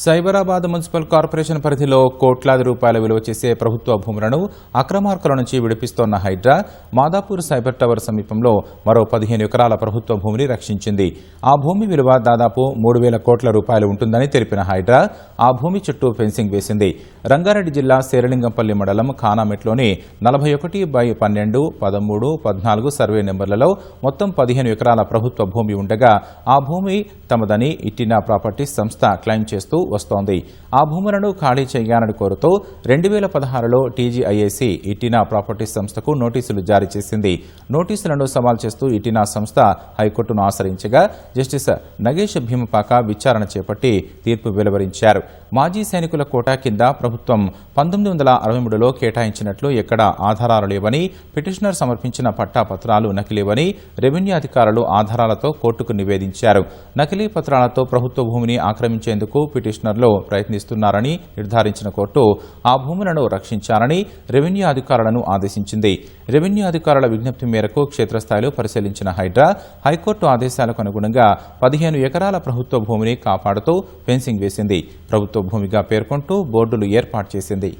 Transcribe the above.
Cyberabad municipal corporation పరిధిలో కోట్లాది రూపాయల విలువ చేసే ప్రభుత్వ భూములను అక్రమార్కుల నుంచి విడిపిస్తోన్న హైడ్రా మాదాపూర్ సైబర్ టవర్ సమీపంలో మరో 15 ఎకరాల ప్రభుత్వ భూమిని రక్షించింది. ఆ భూమి విలువ దాదాపు 3,000 కోట్ల రూపాయలు ఉంటుందని తెలిపిన హైడ్రా ఆ భూమి చుట్టూ ఫెన్సింగ్ వేసింది. రంగారెడ్డి జిల్లా శేరలింగంపల్లి మండలం ఖానామెట్లోని 41/12, 13, 14 సర్వే నెంబర్లలో మొత్తం 15 ఎకరాల ప్రభుత్వ భూమి ఉండగా ఆ భూమి తమదని ఇట్టినా ప్రాపర్టీస్ సంస్థ క్లెయిమ్ చేస్తూ వస్తోంది. ఆ భూములను ఖాళీ చేయాలని కోరుతూ 2016లో టీజీఐఏసీ ఇట్టినా ప్రాపర్టీస్ సంస్థకు నోటీసులు జారీ చేసింది. నోటీసులను సవాల్ చేస్తూ ఇట్టినా సంస్థ హైకోర్టును ఆశ్రయించగా జస్టిస్ నగేష్ భీమపాక విచారణ చేపట్టి తీర్పు వెలువరించారు. మాజీ సైనికుల కోటా కింద ప్రభుత్వం 1963లో కేటాయించినట్లు ఎక్కడా ఆధారాలు లేవని, పిటిషనర్ సమర్పించిన పట్టాపత్రాలు నకిలీవని రెవెన్యూ అధికారులు ఆధారాలతో కోర్టుకు నివేదించారు. నకిలీ పత్రాలతో ప్రభుత్వ భూమిని ఆక్రమించేందుకు పిటిషనర్లు ప్రయత్నిస్తున్నారని నిర్ధారించిన కోర్టు ఆ భూములను రక్షించాలని రెవెన్యూ అధికారులను ఆదేశించింది. రెవెన్యూ అధికారుల విజ్ఞప్తి మేరకు క్షేత్రస్థాయిలో పరిశీలించిన హైడ్రా హైకోర్టు ఆదేశాలకు అనుగుణంగా 15 ఎకరాల ప్రభుత్వ భూమిని కాపాడుతూ ఫెన్సింగ్ వేసింది. ప్రభుత్వ భూమిగా పేర్కొంటూ బోర్డులు ఏర్పాటు చేసింది.